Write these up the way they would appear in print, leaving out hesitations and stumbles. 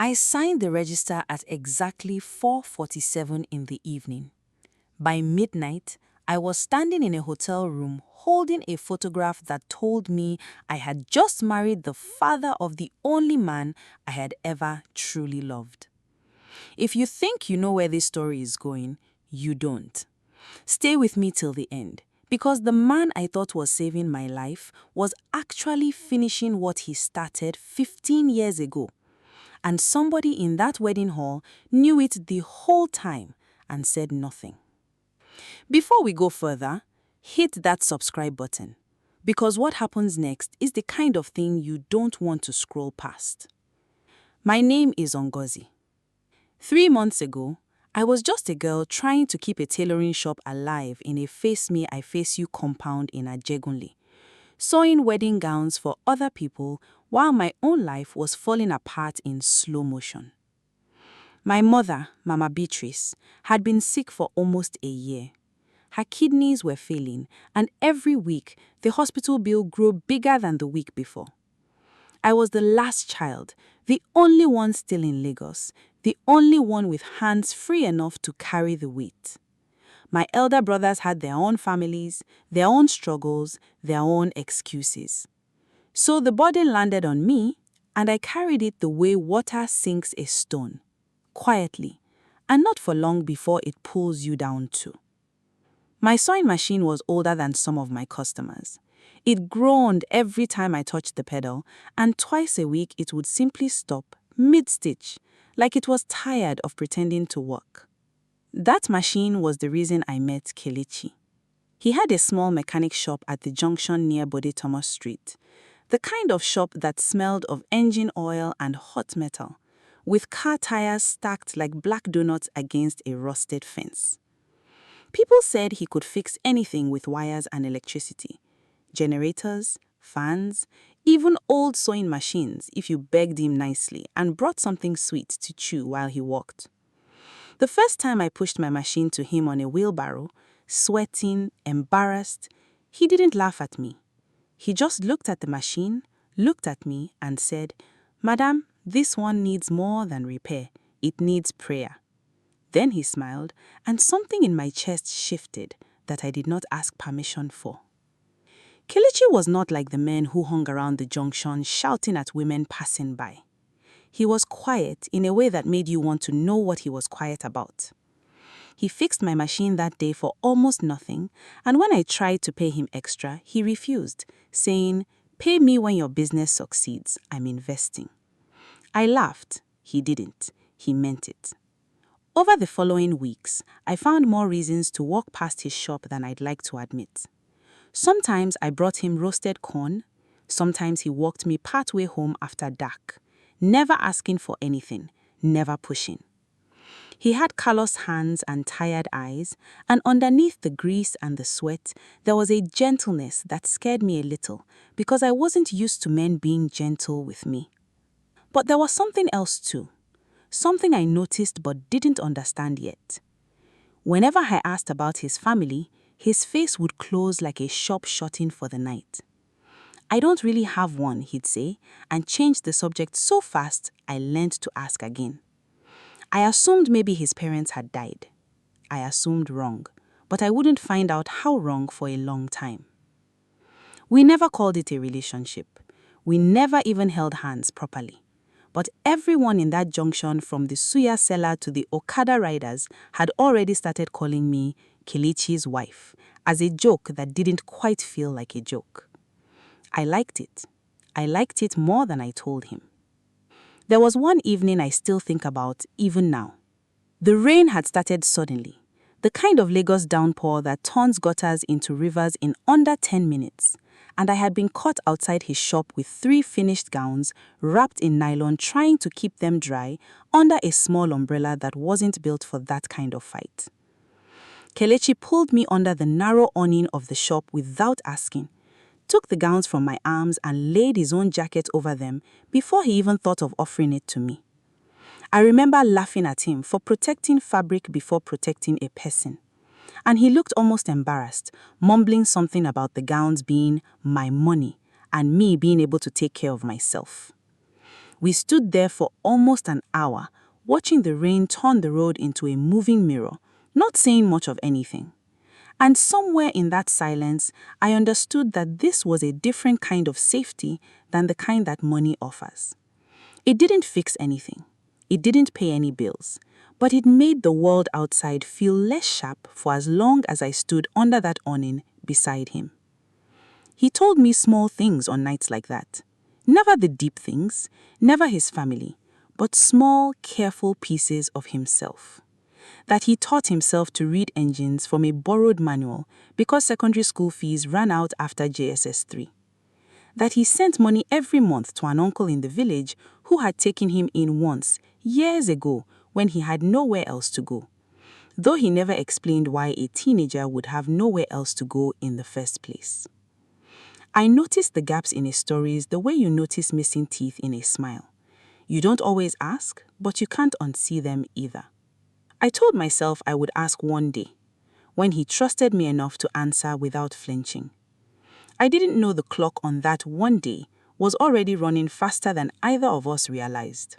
I signed the register at exactly 4:47 in the evening. By midnight, I was standing in a hotel room holding a photograph that told me I had just married the father of the only man I had ever truly loved. If you think you know where this story is going, you don't. Stay with me till the end, because the man I thought was saving my life was actually finishing what he started 15 years ago. And somebody in that wedding hall knew it the whole time and said nothing. Before we go further, hit that subscribe button, because what happens next is the kind of thing you don't want to scroll past. My name is Ngozi. 3 months ago, I was just a girl trying to keep a tailoring shop alive in a Face Me, I Face You compound in Ajegunle, sewing wedding gowns for other people while my own life was falling apart in slow motion. My mother, Mama Beatrice, had been sick for almost a year. Her kidneys were failing, and every week the hospital bill grew bigger than the week before. I was the last child, the only one still in Lagos, the only one with hands free enough to carry the weight. My elder brothers had their own families, their own struggles, their own excuses. So the burden landed on me, and I carried it the way water sinks a stone, quietly, and not for long before it pulls you down too. My sewing machine was older than some of my customers. It groaned every time I touched the pedal, and twice a week it would simply stop mid-stitch, like it was tired of pretending to work. That machine was the reason I met Kelechi. He had a small mechanic shop at the junction near Bode Thomas Street, the kind of shop that smelled of engine oil and hot metal, with car tires stacked like black donuts against a rusted fence. People said he could fix anything with wires and electricity. Generators, fans, even old sewing machines if you begged him nicely and brought something sweet to chew while he walked. The first time I pushed my machine to him on a wheelbarrow, sweating, embarrassed, he didn't laugh at me. He just looked at the machine, looked at me and said, "Madam, this one needs more than repair. It needs prayer." Then he smiled, and something in my chest shifted that I did not ask permission for. Kelechi was not like the men who hung around the junction shouting at women passing by. He was quiet in a way that made you want to know what he was quiet about. He fixed my machine that day for almost nothing, and when I tried to pay him extra, he refused, saying, "Pay me when your business succeeds. I'm investing." I laughed. He didn't. He meant it. Over the following weeks, I found more reasons to walk past his shop than I'd like to admit. Sometimes I brought him roasted corn. Sometimes he walked me partway home after dark, never asking for anything, never pushing. He had callous hands and tired eyes, and underneath the grease and the sweat, there was a gentleness that scared me a little because I wasn't used to men being gentle with me. But there was something else too. Something I noticed but didn't understand yet. Whenever I asked about his family, his face would close like a shop shutting for the night. "I don't really have one," he'd say, and changed the subject so fast I learned to ask again. I assumed maybe his parents had died. I assumed wrong, but I wouldn't find out how wrong for a long time. We never called it a relationship. We never even held hands properly. But everyone in that junction, from the suya seller to the Okada riders, had already started calling me Kelechi's wife, as a joke that didn't quite feel like a joke. I liked it. I liked it more than I told him. There was one evening I still think about, even now. The rain had started suddenly, the kind of Lagos downpour that turns gutters into rivers in under 10 minutes. And I had been caught outside his shop with 3 finished gowns wrapped in nylon trying to keep them dry under a small umbrella that wasn't built for that kind of fight. Kelechi pulled me under the narrow awning of the shop without asking, took the gowns from my arms and laid his own jacket over them before he even thought of offering it to me. I remember laughing at him for protecting fabric before protecting a person. And he looked almost embarrassed, mumbling something about the gowns being my money and me being able to take care of myself. We stood there for almost an hour, watching the rain turn the road into a moving mirror, not saying much of anything. And somewhere in that silence, I understood that this was a different kind of safety than the kind that money offers. It didn't fix anything. It didn't pay any bills. But it made the world outside feel less sharp for as long as I stood under that awning beside him. He told me small things on nights like that. Never the deep things, never his family, but small, careful pieces of himself. That he taught himself to read engines from a borrowed manual because secondary school fees ran out after JSS 3. That he sent money every month to an uncle in the village who had taken him in once, years ago, when he had nowhere else to go. Though he never explained why a teenager would have nowhere else to go in the first place. I noticed the gaps in his stories the way you notice missing teeth in a smile. You don't always ask, but you can't unsee them either. I told myself I would ask one day, when he trusted me enough to answer without flinching. I didn't know the clock on that one day was already running faster than either of us realized.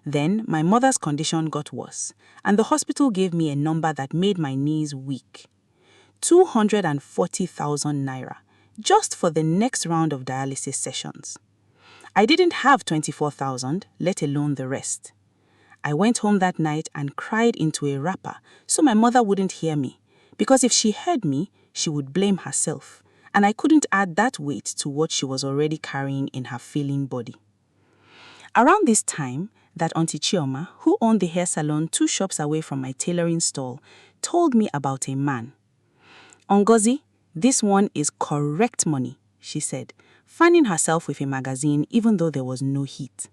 Then my mother's condition got worse, and the hospital gave me a number that made my knees weak. 240,000 naira, just for the next round of dialysis sessions. I didn't have 24,000, let alone the rest. I went home that night and cried into a wrapper so my mother wouldn't hear me, because if she heard me, she would blame herself, and I couldn't add that weight to what she was already carrying in her failing body. Around this time, that Auntie Chioma, who owned the hair salon 2 shops away from my tailoring stall, told me about a man. Ngozi, this one is correct money, she said, fanning herself with a magazine even though there was no heat.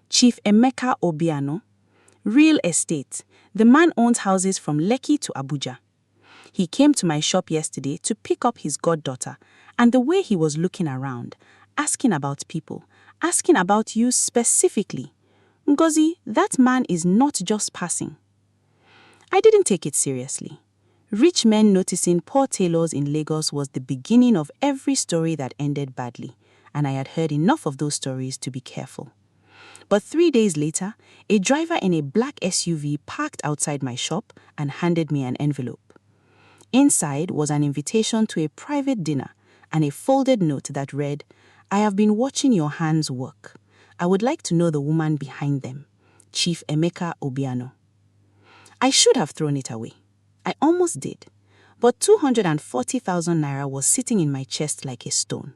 Chief Emeka Obiano, real estate. The man owns houses from Lekki to Abuja. He came to my shop yesterday to pick up his goddaughter, and the way he was looking around, asking about people, asking about you specifically. Ngozi, that man is not just passing. I didn't take it seriously. Rich men noticing poor tailors in Lagos was the beginning of every story that ended badly, and I had heard enough of those stories to be careful. But 3 days later, a driver in a black SUV parked outside my shop and handed me an envelope. Inside was an invitation to a private dinner and a folded note that read, "I have been watching your hands work. I would like to know the woman behind them, Chief Emeka Obiano." I should have thrown it away. I almost did. But 240,000 naira was sitting in my chest like a stone.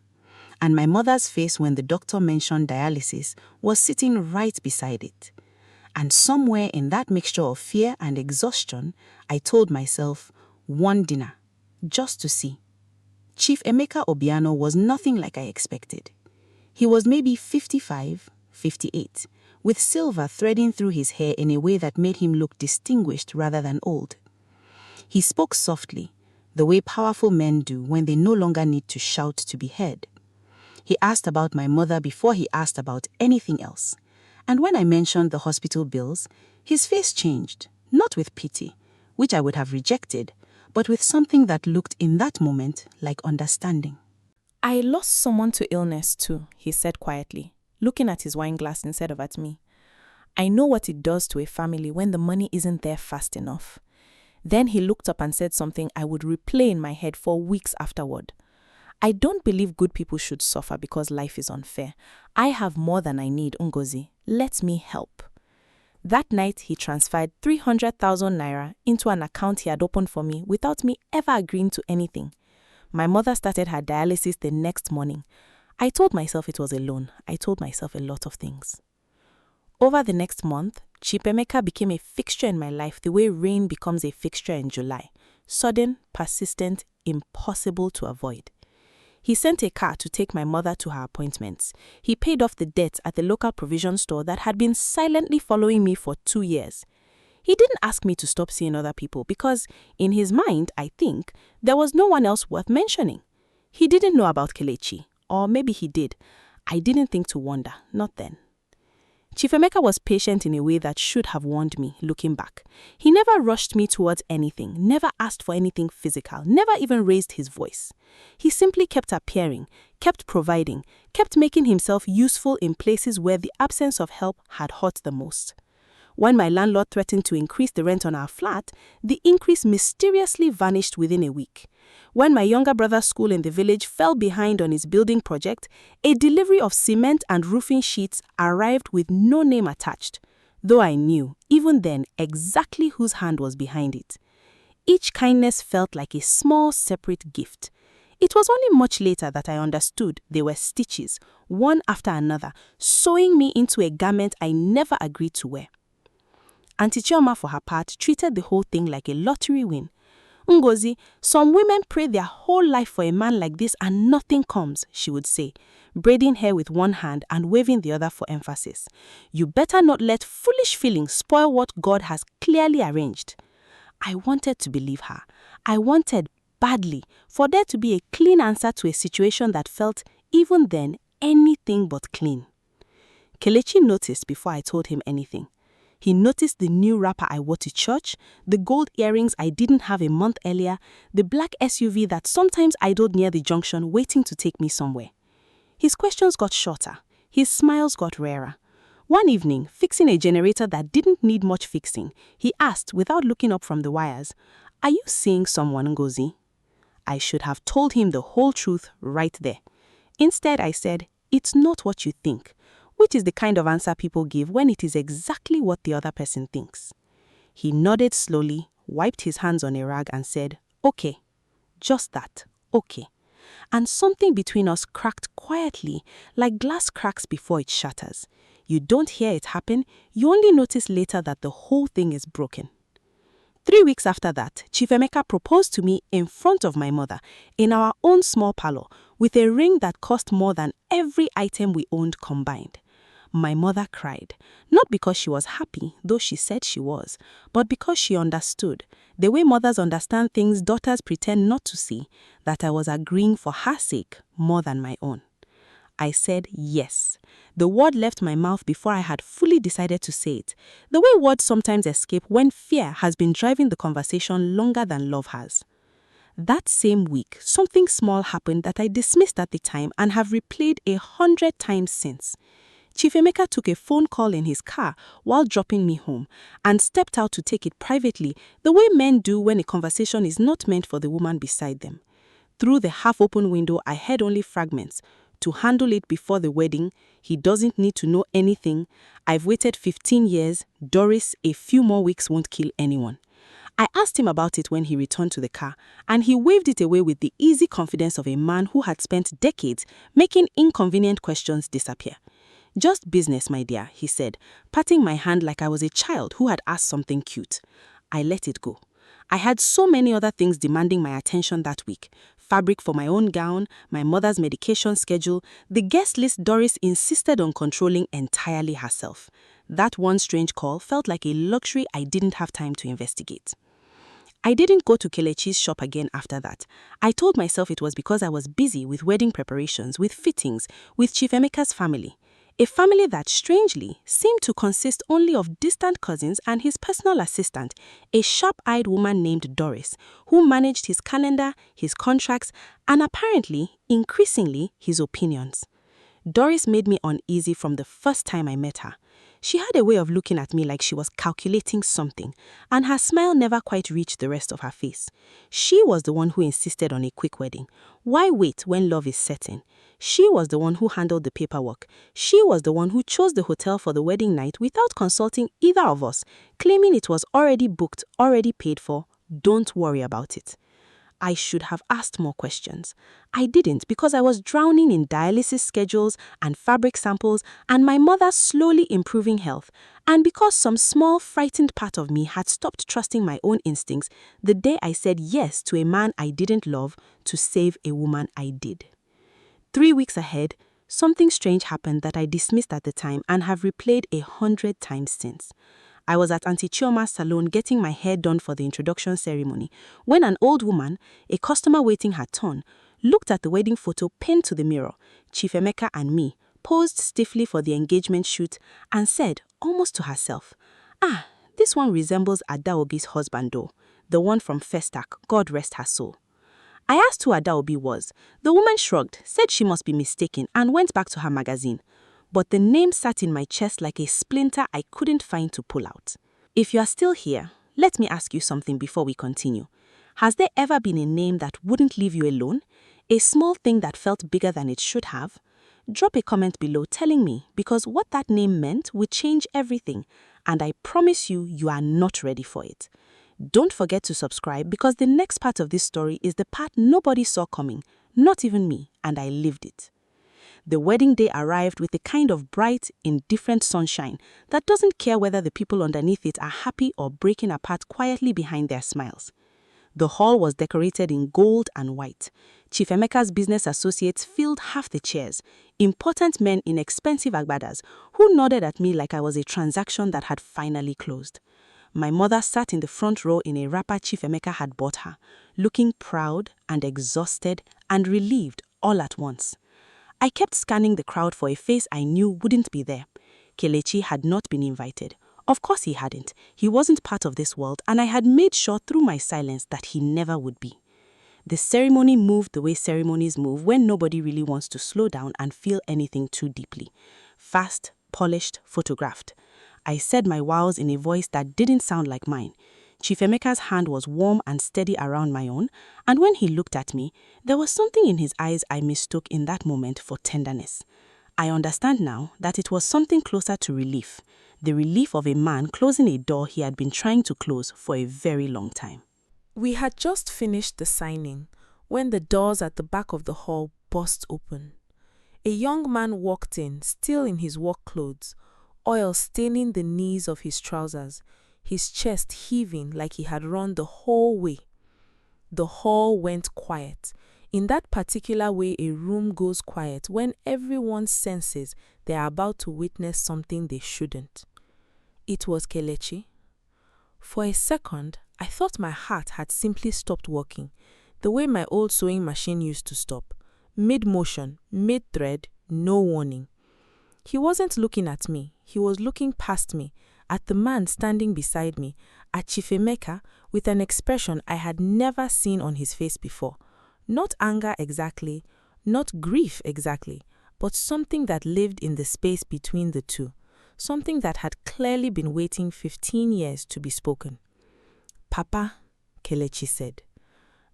And my mother's face when the doctor mentioned dialysis was sitting right beside it. And somewhere in that mixture of fear and exhaustion, I told myself, one dinner, just to see. Chief Emeka Obiano was nothing like I expected. He was maybe 55, 58, with silver threading through his hair in a way that made him look distinguished rather than old. He spoke softly, the way powerful men do when they no longer need to shout to be heard. He asked about my mother before he asked about anything else. And when I mentioned the hospital bills, his face changed, not with pity, which I would have rejected, but with something that looked in that moment like understanding. "I lost someone to illness too," he said quietly, looking at his wine glass instead of at me. "I know what it does to a family when the money isn't there fast enough." Then he looked up and said something I would replay in my head for weeks afterward. "I don't believe good people should suffer because life is unfair. I have more than I need, Ngozi. Let me help." That night, he transferred 300,000 naira into an account he had opened for me without me ever agreeing to anything. My mother started her dialysis the next morning. I told myself it was a loan. I told myself a lot of things. Over the next month, Chief Emeka became a fixture in my life the way rain becomes a fixture in July. Sudden, persistent, impossible to avoid. He sent a car to take my mother to her appointments. He paid off the debt at the local provision store that had been silently following me for 2 years. He didn't ask me to stop seeing other people because, in his mind, I think, there was no one else worth mentioning. He didn't know about Kelechi, or maybe he did. I didn't think to wonder, not then. Chief Emeka was patient in a way that should have warned me, looking back. He never rushed me towards anything, never asked for anything physical, never even raised his voice. He simply kept appearing, kept providing, kept making himself useful in places where the absence of help had hurt the most. When my landlord threatened to increase the rent on our flat, the increase mysteriously vanished within a week. When my younger brother's school in the village fell behind on his building project, a delivery of cement and roofing sheets arrived with no name attached, though I knew, even then, exactly whose hand was behind it. Each kindness felt like a small, separate gift. It was only much later that I understood they were stitches, one after another, sewing me into a garment I never agreed to wear. Auntie Chioma, for her part, treated the whole thing like a lottery win. Ngozi, some women pray their whole life for a man like this and nothing comes, she would say, braiding hair with one hand and waving the other for emphasis. You better not let foolish feelings spoil what God has clearly arranged. I wanted to believe her. I wanted badly for there to be a clean answer to a situation that felt, even then, anything but clean. Kelechi noticed before I told him anything. He noticed the new wrapper I wore to church, the gold earrings I didn't have a month earlier, the black SUV that sometimes idled near the junction waiting to take me somewhere. His questions got shorter. His smiles got rarer. One evening, fixing a generator that didn't need much fixing, he asked without looking up from the wires, "Are you seeing someone, Ngozi?" I should have told him the whole truth right there. Instead, I said, "It's not what you think," which is the kind of answer people give when it is exactly what the other person thinks. He nodded slowly, wiped his hands on a rag and said, "Okay." Just that, okay. And something between us cracked quietly, like glass cracks before it shatters. You don't hear it happen, you only notice later that the whole thing is broken. 3 weeks after that, Chief Emeka proposed to me in front of my mother, in our own small parlor, with a ring that cost more than every item we owned combined. My mother cried, not because she was happy, though she said she was, but because she understood, the way mothers understand things daughters pretend not to see, that I was agreeing for her sake more than my own. I said yes. The word left my mouth before I had fully decided to say it, the way words sometimes escape when fear has been driving the conversation longer than love has. That same week, something small happened that I dismissed at the time and have replayed 100 times since. Chief Emeka took a phone call in his car while dropping me home and stepped out to take it privately, the way men do when a conversation is not meant for the woman beside them. Through the half-open window, I heard only fragments. To handle it before the wedding, he doesn't need to know anything. I've waited 15 years. Doris, a few more weeks won't kill anyone. I asked him about it when he returned to the car, and he waved it away with the easy confidence of a man who had spent decades making inconvenient questions disappear. "Just business, my dear," he said, patting my hand like I was a child who had asked something cute. I let it go. I had so many other things demanding my attention that week. Fabric for my own gown, my mother's medication schedule, the guest list Doris insisted on controlling entirely herself. That one strange call felt like a luxury I didn't have time to investigate. I didn't go to Kelechi's shop again after that. I told myself it was because I was busy with wedding preparations, with fittings, with Chief Emeka's family. A family that, strangely, seemed to consist only of distant cousins and his personal assistant, a sharp-eyed woman named Doris, who managed his calendar, his contracts, and apparently, increasingly, his opinions. Doris made me uneasy from the first time I met her. She had a way of looking at me like she was calculating something, and her smile never quite reached the rest of her face. She was the one who insisted on a quick wedding. Why wait when love is certain? She was the one who handled the paperwork. She was the one who chose the hotel for the wedding night without consulting either of us, claiming it was already booked, already paid for. Don't worry about it. I should have asked more questions. I didn't because I was drowning in dialysis schedules and fabric samples and my mother's slowly improving health, and because some small frightened part of me had stopped trusting my own instincts the day I said yes to a man I didn't love to save a woman I did. 3 weeks ahead, something strange happened that I dismissed at the time and have replayed 100 times since. I was at Auntie Chioma's salon getting my hair done for the introduction ceremony when an old woman, a customer waiting her turn, looked at the wedding photo pinned to the mirror, Chief Emeka and me, posed stiffly for the engagement shoot, and said, almost to herself, "Ah, this one resembles Adaogi's husband though, the one from Festac, God rest her soul." I asked who Adaobi was. The woman shrugged, said she must be mistaken, and went back to her magazine. But the name sat in my chest like a splinter I couldn't find to pull out. If you are still here, let me ask you something before we continue. Has there ever been a name that wouldn't leave you alone? A small thing that felt bigger than it should have? Drop a comment below telling me, because what that name meant would change everything, and I promise you, you are not ready for it. Don't forget to subscribe, because the next part of this story is the part nobody saw coming, not even me, and I lived it. The wedding day arrived with a kind of bright, indifferent sunshine that doesn't care whether the people underneath it are happy or breaking apart quietly behind their smiles. The hall was decorated in gold and white. Chief Emeka's business associates filled half the chairs, important men in expensive agbadas, who nodded at me like I was a transaction that had finally closed. My mother sat in the front row in a wrapper Chief Emeka had bought her, looking proud and exhausted and relieved all at once. I kept scanning the crowd for a face I knew wouldn't be there. Kelechi had not been invited. Of course he hadn't. He wasn't part of this world, and I had made sure through my silence that he never would be. The ceremony moved the way ceremonies move when nobody really wants to slow down and feel anything too deeply. Fast, polished, photographed. I said my wows in a voice that didn't sound like mine. Chief Emeka's hand was warm and steady around my own, and when he looked at me, there was something in his eyes I mistook in that moment for tenderness. I understand now that it was something closer to relief, the relief of a man closing a door he had been trying to close for a very long time. We had just finished the signing when the doors at the back of the hall burst open. A young man walked in, still in his work clothes, oil staining the knees of his trousers, his chest heaving like he had run the whole way. The hall went quiet. In that particular way a room goes quiet when everyone senses they are about to witness something they shouldn't. It was Kelechi. For a second, I thought my heart had simply stopped working, the way my old sewing machine used to stop. Mid-motion, mid-thread, no warning. He wasn't looking at me, he was looking past me, at the man standing beside me, at Chief Emeka, with an expression I had never seen on his face before. Not anger exactly, not grief exactly, but something that lived in the space between the two, something that had clearly been waiting 15 years to be spoken. Papa, Kelechi said.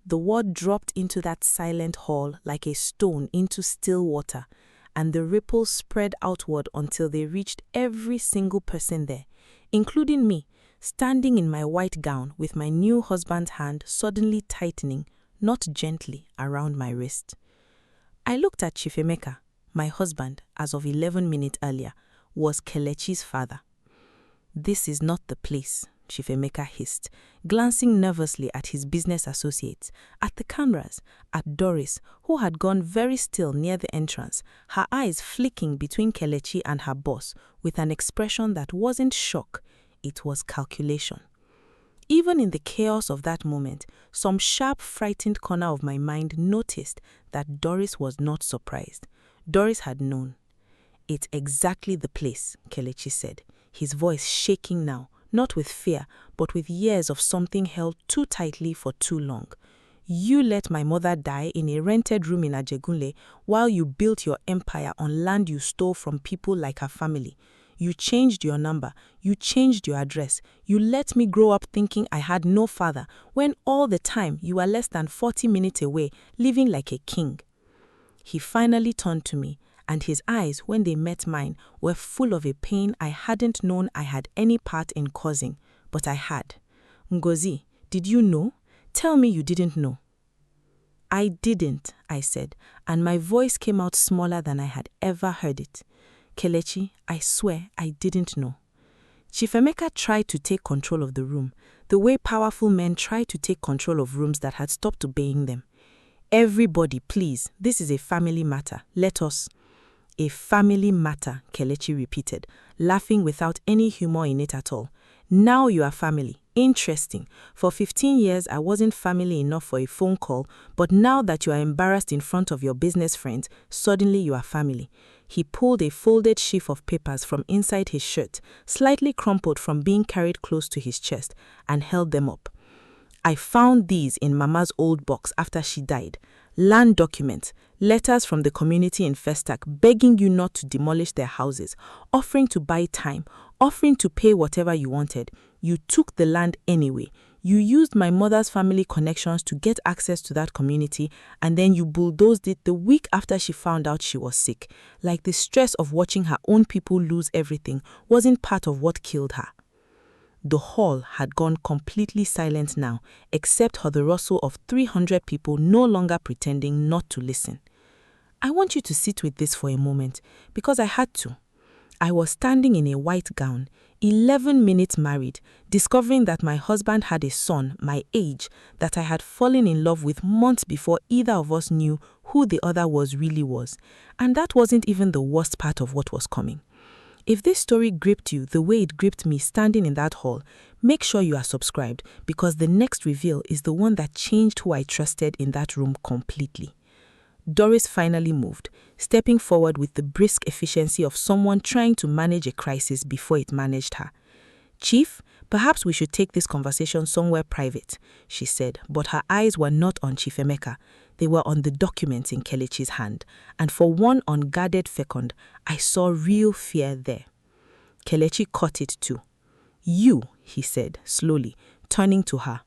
The word dropped into that silent hall like a stone into still water, and the ripples spread outward until they reached every single person there, including me, standing in my white gown with my new husband's hand suddenly tightening, not gently, around my wrist. I looked at Chief Emeka. My husband, as of 11 minutes earlier, was Kelechi's father. This is not the place, Chief Emeka hissed, glancing nervously at his business associates, at the cameras, at Doris, who had gone very still near the entrance, her eyes flicking between Kelechi and her boss with an expression that wasn't shock, it was calculation. Even in the chaos of that moment, some sharp, frightened corner of my mind noticed that Doris was not surprised. Doris had known. It's exactly the place, Kelechi said, his voice shaking now, not with fear, but with years of something held too tightly for too long. You let my mother die in a rented room in Ajegunle while you built your empire on land you stole from people like her family. You changed your number, you changed your address, you let me grow up thinking I had no father, when all the time you were less than 40 minutes away, living like a king. He finally turned to me, and his eyes, when they met mine, were full of a pain I hadn't known I had any part in causing, but I had. Ngozi, did you know? Tell me you didn't know. I didn't, I said, and my voice came out smaller than I had ever heard it. Kelechi, I swear I didn't know. Chief Emeka tried to take control of the room, the way powerful men try to take control of rooms that had stopped obeying them. Everybody, please, this is a family matter. Let us. A family matter, Kelechi repeated, laughing without any humor in it at all. Now you are family. Interesting. For 15 years, I wasn't family enough for a phone call, but now that you are embarrassed in front of your business friends, suddenly you are family. He pulled a folded sheaf of papers from inside his shirt, slightly crumpled from being carried close to his chest, and held them up. I found these in Mama's old box after she died. Land documents, letters from the community in Festac begging you not to demolish their houses, offering to buy time, offering to pay whatever you wanted. You took the land anyway. You used my mother's family connections to get access to that community, and then you bulldozed it the week after she found out she was sick. Like the stress of watching her own people lose everything wasn't part of what killed her. The hall had gone completely silent now, except for the rustle of 300 people no longer pretending not to listen. I want you to sit with this for a moment, because I had to. I was standing in a white gown, 11 minutes married, discovering that my husband had a son my age that I had fallen in love with months before either of us knew who the other really was. And that wasn't even the worst part of what was coming. If this story gripped you the way it gripped me standing in that hall, make sure you are subscribed, because the next reveal is the one that changed who I trusted in that room completely. Doris finally moved, stepping forward with the brisk efficiency of someone trying to manage a crisis before it managed her. "Chief, perhaps we should take this conversation somewhere private," she said, but her eyes were not on Chief Emeka. They were on the documents in Kelechi's hand, and for one unguarded second, I saw real fear there. Kelechi caught it too. "You," he said, slowly, turning to her.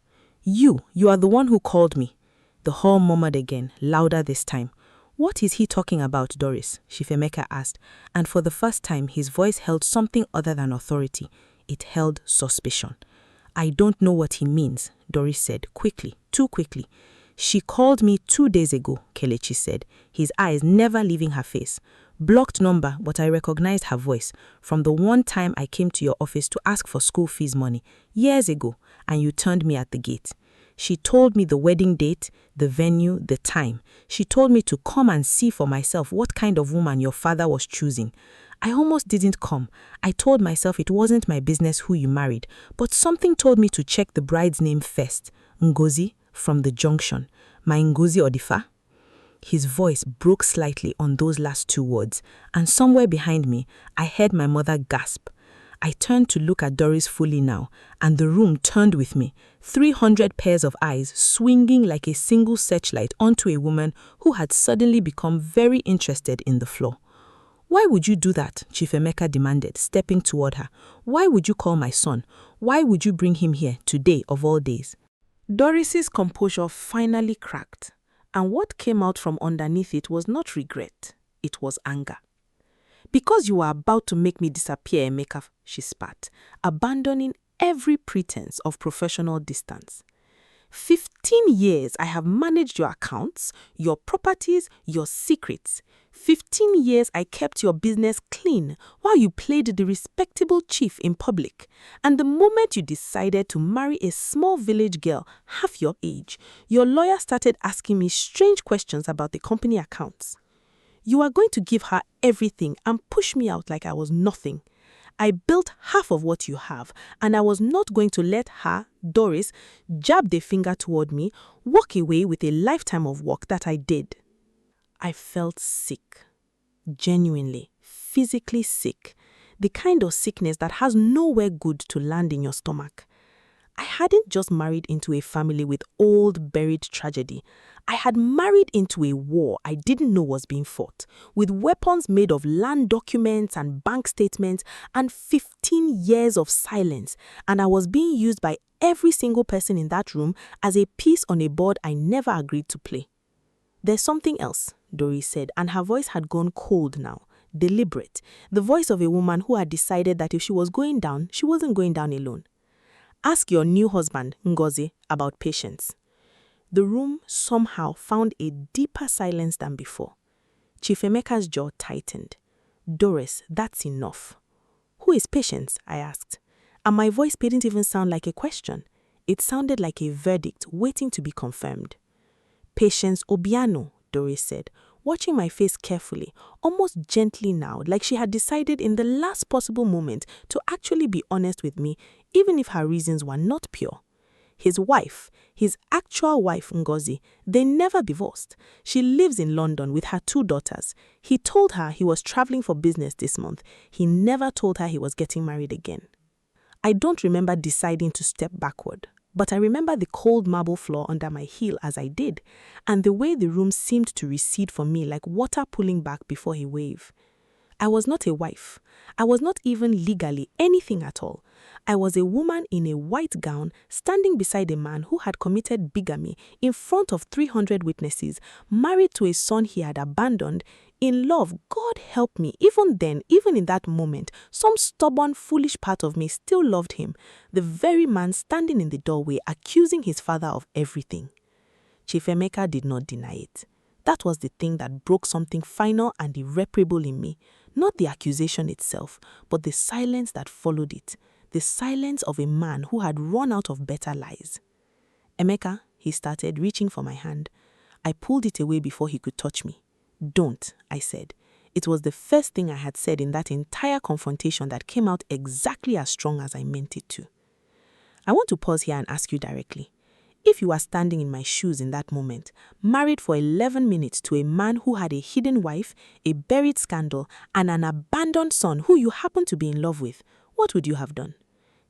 You are the one who called me." The hall murmured again, louder this time. "What is he talking about, Doris?" Chief Emeka asked, and for the first time his voice held something other than authority. It held suspicion. "I don't know what he means," Doris said, quickly, too quickly. "She called me 2 days ago," Kelechi said, his eyes never leaving her face. "Blocked number, but I recognized her voice from the one time I came to your office to ask for school fees money, years ago, and you turned me at the gate. She told me the wedding date, the venue, the time. She told me to come and see for myself what kind of woman your father was choosing. I almost didn't come. I told myself it wasn't my business who you married, but something told me to check the bride's name first. Ngozi, from the junction. My Ngozi Odifa?" His voice broke slightly on those last 2 words, and somewhere behind me, I heard my mother gasp. I turned to look at Doris fully now, and the room turned with me, 300 pairs of eyes swinging like a single searchlight onto a woman who had suddenly become very interested in the floor. "Why would you do that?" Chief Emeka demanded, stepping toward her. "Why would you call my son? Why would you bring him here today of all days?" Doris's composure finally cracked, and what came out from underneath it was not regret, it was anger. "Because you were about to make me disappear, Emeka," she spat, abandoning every pretense of professional distance. 15 years I have managed your accounts, your properties, your secrets. 15 years I kept your business clean while you played the respectable chief in public. And the moment you decided to marry a small village girl half your age, your lawyer started asking me strange questions about the company accounts. You are going to give her everything and push me out like I was nothing. I built half of what you have, and I was not going to let her, Doris, jab the finger toward me, walk away with a lifetime of work that I did." I felt sick. Genuinely, physically sick. The kind of sickness that has nowhere good to land in your stomach. I hadn't just married into a family with old buried tragedy. I had married into a war I didn't know was being fought, with weapons made of land documents and bank statements and 15 years of silence, and I was being used by every single person in that room as a piece on a board I never agreed to play. "There's something else," Doris said, and her voice had gone cold now, deliberate, the voice of a woman who had decided that if she was going down, she wasn't going down alone. "Ask your new husband, Ngozi, about Patience." The room somehow found a deeper silence than before. Chief Emeka's jaw tightened. "Doris, that's enough." "Who is Patience?" I asked. And my voice didn't even sound like a question. It sounded like a verdict waiting to be confirmed. "Patience Obiano," Doris said, watching my face carefully, almost gently now, like she had decided in the last possible moment to actually be honest with me, even if her reasons were not pure. His wife, his actual wife Ngozi, they never divorced. She lives in London with her 2 daughters. He told her he was traveling for business this month. He never told her he was getting married again. I don't remember deciding to step backward. but I remember the cold marble floor under my heel as I did, and the way the room seemed to recede from me like water pulling back before a wave. I was not a wife. I was not even legally anything at all. I was a woman in a white gown standing beside a man who had committed bigamy in front of 300 witnesses, married to a son he had abandoned, in love. God help me, even then, even in that moment, some stubborn, foolish part of me still loved him, the very man standing in the doorway accusing his father of everything. Chief Emeka did not deny it. That was the thing that broke something final and irreparable in me. Not the accusation itself, but the silence that followed it. The silence of a man who had run out of better lies. Emeka, he started, reaching for my hand. I pulled it away before he could touch me. Don't, I said. It was the first thing I had said in that entire confrontation that came out exactly as strong as I meant it to. I want to pause here and ask you directly. If you were standing in my shoes in that moment, married for 11 minutes to a man who had a hidden wife, a buried scandal, and an abandoned son who you happen to be in love with, what would you have done?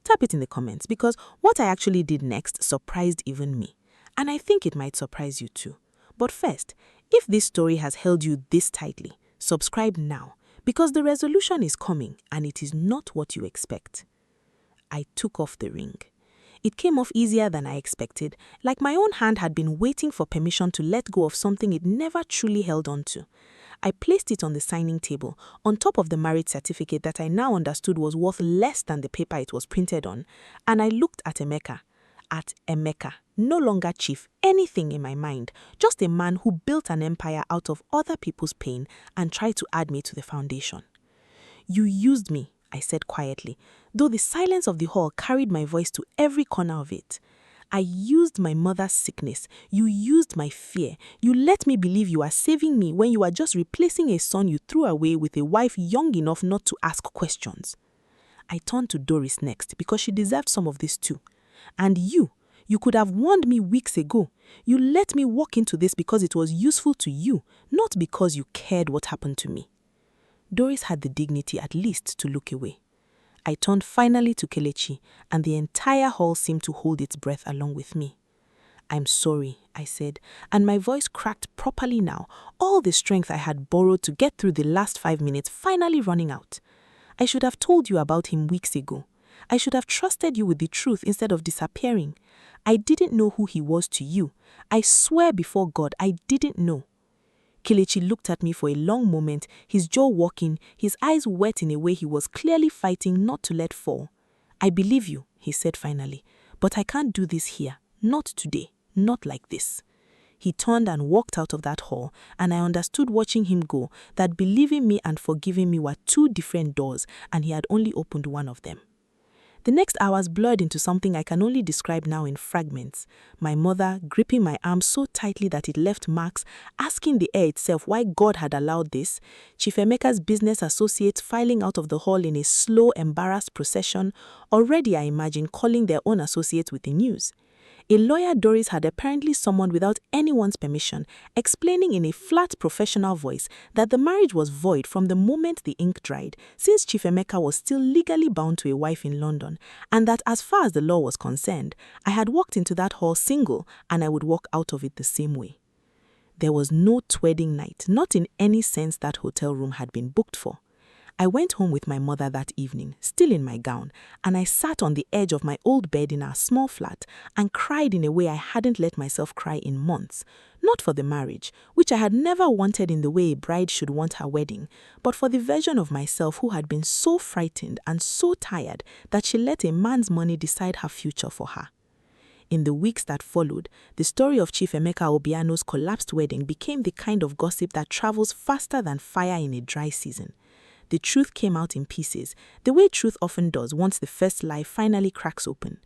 Type it in the comments, because what I actually did next surprised even me. And I think it might surprise you too. But first, if this story has held you this tightly, subscribe now, because the resolution is coming and it is not what you expect. I took off the ring. It came off easier than I expected, like my own hand had been waiting for permission to let go of something it never truly held on to. I placed it on the signing table, on top of the marriage certificate that I now understood was worth less than the paper it was printed on, and I looked at Emeka. No longer chief, anything in my mind, just a man who built an empire out of other people's pain and tried to add me to the foundation. You used me, I said quietly, though the silence of the hall carried my voice to every corner of it. I used my mother's sickness. You used my fear. You let me believe you are saving me when you are just replacing a son you threw away with a wife young enough not to ask questions. I turned to Doris next because she deserved some of this too. And you could have warned me weeks ago. You let me walk into this because it was useful to you, not because you cared what happened to me. Doris had the dignity at least to look away. I turned finally to Kelechi, and the entire hall seemed to hold its breath along with me. I'm sorry, I said, and my voice cracked properly now, all the strength I had borrowed to get through the last 5 minutes finally running out. I should have told you about him weeks ago. I should have trusted you with the truth instead of disappearing. I didn't know who he was to you. I swear before God, I didn't know. Kelechi looked at me for a long moment, his jaw walking, his eyes wet in a way he was clearly fighting not to let fall. I believe you, he said finally, but I can't do this here. Not today. Not like this. He turned and walked out of that hall, and I understood watching him go that believing me and forgiving me were two different doors, and he had only opened one of them. The next hours blurred into something I can only describe now in fragments. My mother, gripping my arm so tightly that it left marks, asking the air itself why God had allowed this. Chief Emeka's business associates filing out of the hall in a slow, embarrassed procession, already I imagine calling their own associates with the news. A lawyer Doris had apparently summoned without anyone's permission, explaining in a flat professional voice that the marriage was void from the moment the ink dried, since Chief Emeka was still legally bound to a wife in London, and that as far as the law was concerned, I had walked into that hall single and I would walk out of it the same way. There was no wedding night, not in any sense that hotel room had been booked for. I went home with my mother that evening, still in my gown, and I sat on the edge of my old bed in our small flat and cried in a way I hadn't let myself cry in months, not for the marriage, which I had never wanted in the way a bride should want her wedding, but for the version of myself who had been so frightened and so tired that she let a man's money decide her future for her. In the weeks that followed, the story of Chief Emeka Obiano's collapsed wedding became the kind of gossip that travels faster than fire in a dry season. The truth came out in pieces, the way truth often does once the first lie finally cracks open.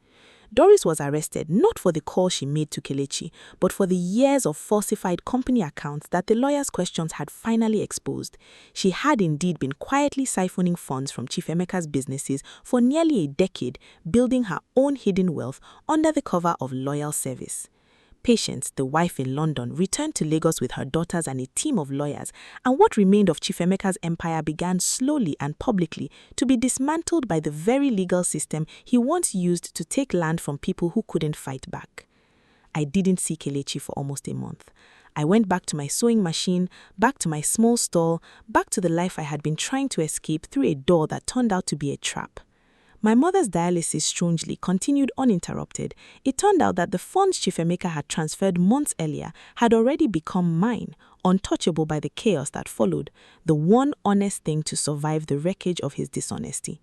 Doris was arrested not for the call she made to Kelechi, but for the years of falsified company accounts that the lawyer's questions had finally exposed. She had indeed been quietly siphoning funds from Chief Emeka's businesses for nearly a decade, building her own hidden wealth under the cover of loyal service. Patience, the wife in London, returned to Lagos with her daughters and a team of lawyers, and what remained of Chief Emeka's empire began slowly and publicly to be dismantled by the very legal system he once used to take land from people who couldn't fight back. I didn't see Kelechi for almost a month. I went back to my sewing machine, back to my small stall, back to the life I had been trying to escape through a door that turned out to be a trap. My mother's dialysis strangely continued uninterrupted. It turned out that the funds Chief Emeka had transferred months earlier had already become mine, untouchable by the chaos that followed, the one honest thing to survive the wreckage of his dishonesty.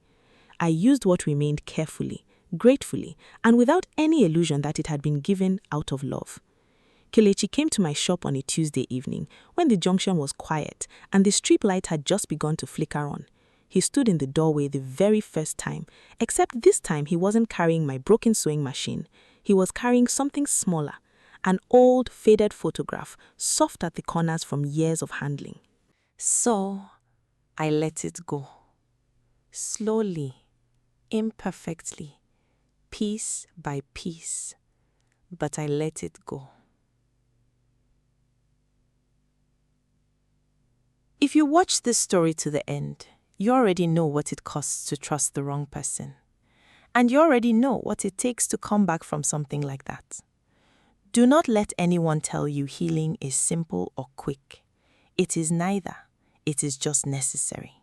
I used what remained carefully, gratefully, and without any illusion that it had been given out of love. Kelechi came to my shop on a Tuesday evening when the junction was quiet and the street light had just begun to flicker on. He stood in the doorway the very first time, except this time he wasn't carrying my broken sewing machine. He was carrying something smaller, an old, faded photograph, soft at the corners from years of handling. So, I let it go. Slowly, imperfectly, piece by piece, but I let it go. If you watch this story to the end, you already know what it costs to trust the wrong person. And you already know what it takes to come back from something like that. Do not let anyone tell you healing is simple or quick. It is neither. It is just necessary.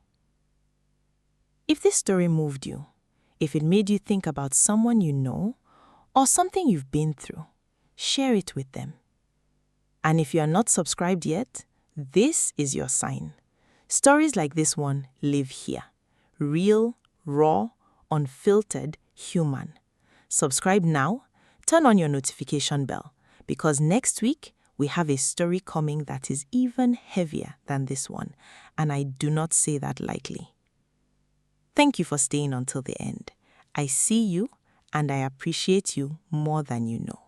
If this story moved you, if it made you think about someone you know or something you've been through, share it with them. And if you are not subscribed yet, this is your sign. Stories like this one live here. Real, raw, unfiltered, human. Subscribe now, turn on your notification bell, because next week we have a story coming that is even heavier than this one, and I do not say that lightly. Thank you for staying until the end. I see you, and I appreciate you more than you know.